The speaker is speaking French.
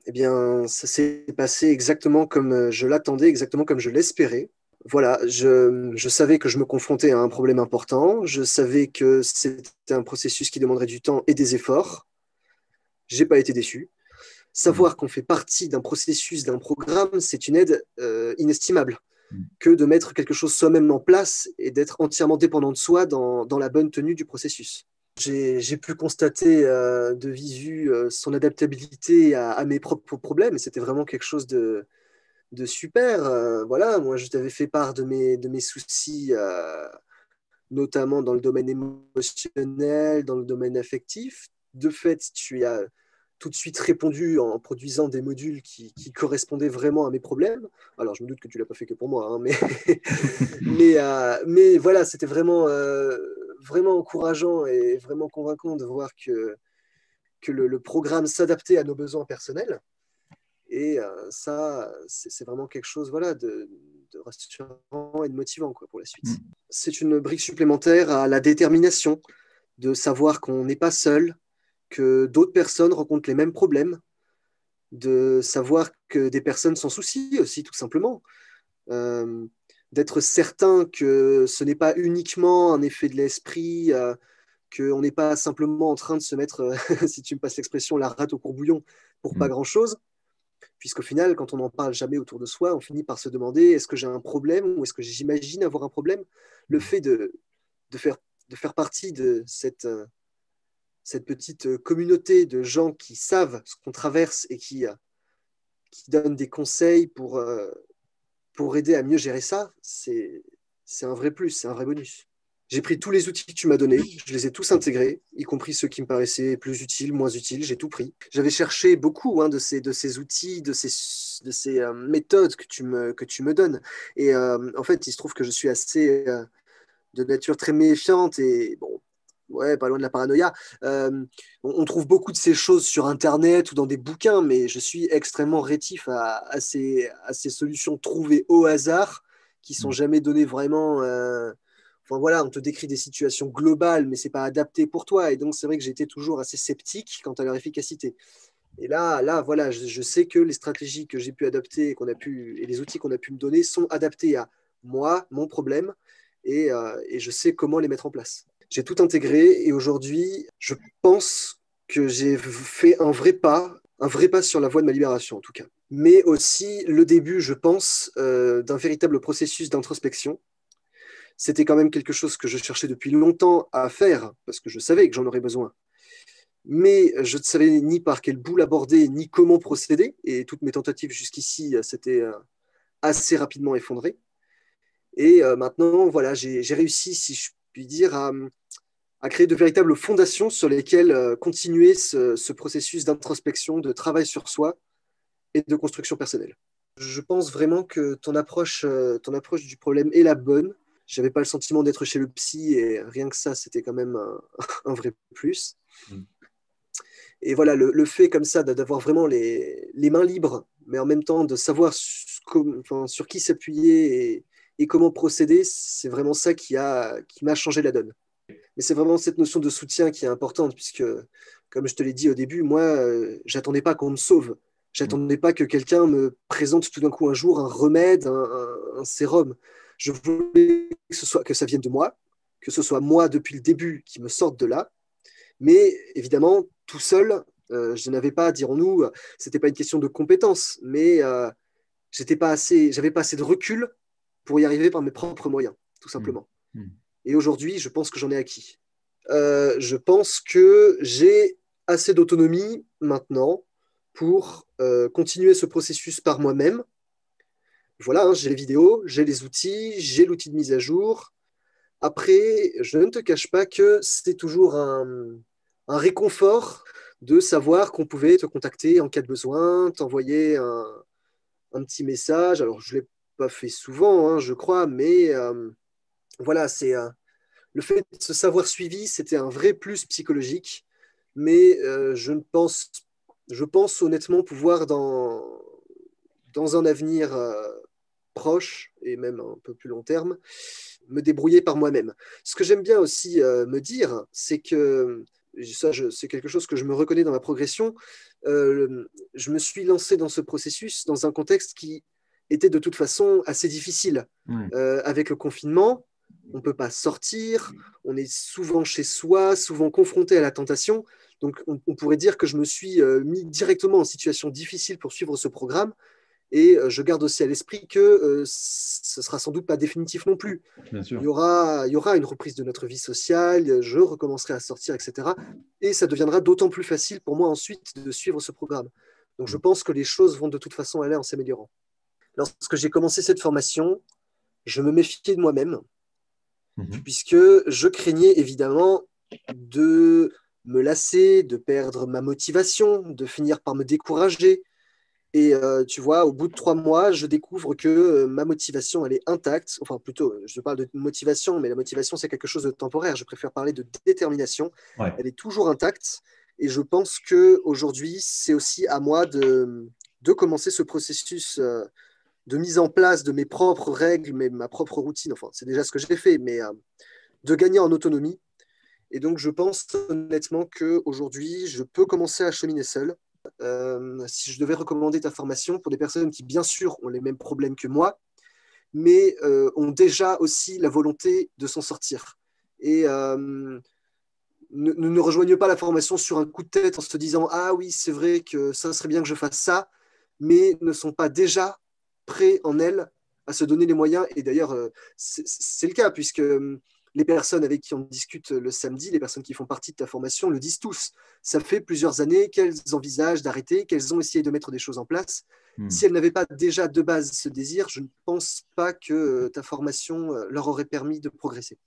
Eh bien, ça s'est passé exactement comme je l'attendais, exactement comme je l'espérais. Voilà, je savais que je me confrontais à un problème important. Je savais que c'était un processus qui demanderait du temps et des efforts. J'ai pas été déçu. Mm. Savoir qu'on fait partie d'un processus, d'un programme, c'est une aide inestimable Mm. que de mettre quelque chose soi-même en place et d'être entièrement dépendant de soi dans la bonne tenue du processus. J'ai pu constater de visu son adaptabilité à mes propres problèmes et c'était vraiment quelque chose de super. Voilà, moi, je t'avais fait part de mes soucis, notamment dans le domaine émotionnel, dans le domaine affectif. De fait, tu as tout de suite répondu en produisant des modules qui correspondaient vraiment à mes problèmes. Alors, je me doute que tu l'as pas fait que pour moi, hein, mais, mais voilà, c'était vraiment, vraiment encourageant et vraiment convaincant de voir que le programme s'adaptait à nos besoins personnels. Et ça, c'est vraiment quelque chose voilà, de rassurant et de motivant quoi, pour la suite. Mm. C'est une brique supplémentaire à la détermination, de savoir qu'on n'est pas seul, que d'autres personnes rencontrent les mêmes problèmes, de savoir que des personnes s'en soucient aussi, tout simplement. Euh, D'être certain que ce n'est pas uniquement un effet de l'esprit, qu'on n'est pas simplement en train de se mettre, si tu me passes l'expression, la rate au courbouillon pour pas Mm. grand-chose, puisqu'au final, quand on n'en parle jamais autour de soi, on finit par se demander est-ce que j'ai un problème ou est-ce que j'imagine avoir un problème. Le Mm. fait de, faire, de faire partie de cette petite communauté de gens qui savent ce qu'on traverse et qui donnent des conseils pour aider à mieux gérer ça, c'est un vrai plus, c'est un vrai bonus. J'ai pris tous les outils que tu m'as donnés, je les ai tous intégrés, y compris ceux qui me paraissaient plus utiles, moins utiles, j'ai tout pris. J'avais cherché beaucoup de ces outils, de ces méthodes que tu me donnes. Et en fait, il se trouve que je suis assez de nature très méfiante et bon, ouais, pas loin de la paranoïa. On trouve beaucoup de ces choses sur Internet ou dans des bouquins, mais je suis extrêmement rétif à ces solutions trouvées au hasard qui sont Mm. jamais données vraiment. Enfin voilà, on te décrit des situations globales, mais c'est pas adapté pour toi. Et donc c'est vrai que j'étais toujours assez sceptique quant à leur efficacité. Et là, voilà, je sais que les stratégies que j'ai pu adapter et les outils qu'on a pu me donner sont adaptés à moi, mon problème, et je sais comment les mettre en place. J'ai tout intégré et aujourd'hui, je pense que j'ai fait un vrai pas sur la voie de ma libération en tout cas. Mais aussi le début, je pense, d'un véritable processus d'introspection. C'était quand même quelque chose que je cherchais depuis longtemps à faire parce que je savais que j'en aurais besoin, mais je ne savais ni par quel bout l'aborder, ni comment procéder, et toutes mes tentatives jusqu'ici s'étaient assez rapidement effondrées. Et maintenant, voilà, j'ai réussi, si je puis dire, à créer de véritables fondations sur lesquelles continuer ce processus d'introspection, de travail sur soi et de construction personnelle. Je pense vraiment que ton approche du problème est la bonne. J'avais pas le sentiment d'être chez le psy et rien que ça, c'était quand même un vrai plus. Mm. Et voilà, le fait comme ça d'avoir vraiment les mains libres, mais en même temps de savoir enfin, sur qui s'appuyer et comment procéder, c'est vraiment ça qui m'a changé la donne. Mais c'est vraiment cette notion de soutien qui est importante, puisque, comme je te l'ai dit au début, moi, j'attendais pas qu'on me sauve. Mm. J'attendais pas que quelqu'un me présente tout d'un coup un jour un remède, un sérum. Je voulais que ça vienne de moi, que ce soit moi depuis le début qui me sorte de là, mais évidemment, tout seul, je n'avais pas, dirons-nous, c'était pas une question de compétence, mais j'avais pas assez de recul pour y arriver par mes propres moyens, tout Mm. simplement. Mm. Et aujourd'hui, je pense que j'en ai acquis. Je pense que j'ai assez d'autonomie maintenant pour continuer ce processus par moi-même. Voilà, hein, j'ai les vidéos, j'ai les outils, j'ai l'outil de mise à jour. Après, je ne te cache pas que c'est toujours un réconfort de savoir qu'on pouvait te contacter en cas de besoin, t'envoyer un petit message. Alors, je ne l'ai pas fait souvent, hein, je crois, mais voilà, le fait de se savoir suivi, c'était un vrai plus psychologique. Mais je pense honnêtement pouvoir dans un avenir proche et même un peu plus long terme, me débrouiller par moi-même. Ce que j'aime bien aussi me dire, c'est que Ça, c'est quelque chose que je me reconnais dans ma progression. Je me suis lancé dans ce processus dans un contexte qui était de toute façon assez difficile. Ouais. Avec le confinement, on ne peut pas sortir, on est souvent chez soi, souvent confronté à la tentation. Donc, on pourrait dire que je me suis mis directement en situation difficile pour suivre ce programme. Et je garde aussi à l'esprit que ce ne sera sans doute pas définitif non plus. Bien sûr. Il y aura une reprise de notre vie sociale, je recommencerai à sortir, etc. Et ça deviendra d'autant plus facile pour moi ensuite de suivre ce programme. Donc je pense que les choses vont de toute façon aller en s'améliorant. Lorsque j'ai commencé cette formation, je me méfiais de moi-même, puisque je craignais évidemment de me lasser, de perdre ma motivation, de finir par me décourager. Et tu vois, au bout de 3 mois, je découvre que ma motivation, elle est intacte. Enfin, plutôt, je parle de motivation, mais la motivation, c'est quelque chose de temporaire. Je préfère parler de détermination. Ouais. Elle est toujours intacte. Et je pense qu'aujourd'hui, c'est aussi à moi de commencer ce processus de mise en place de mes propres règles, ma propre routine. Enfin, c'est déjà ce que j'ai fait, mais de gagner en autonomie. Et donc, je pense honnêtement qu'aujourd'hui, je peux commencer à cheminer seul. Si je devais recommander ta formation pour des personnes qui, bien sûr, ont les mêmes problèmes que moi, mais ont déjà aussi la volonté de s'en sortir. Et ne rejoignent pas la formation sur un coup de tête en se disant « Ah oui, c'est vrai que ça serait bien que je fasse ça », mais ne sont pas déjà prêts en elles à se donner les moyens. Et d'ailleurs, c'est le cas, puisque les personnes avec qui on discute le samedi, les personnes qui font partie de ta formation, le disent tous. Ça fait plusieurs années qu'elles envisagent d'arrêter, qu'elles ont essayé de mettre des choses en place. Si elles n'avaient pas déjà de base ce désir, je ne pense pas que ta formation leur aurait permis de progresser.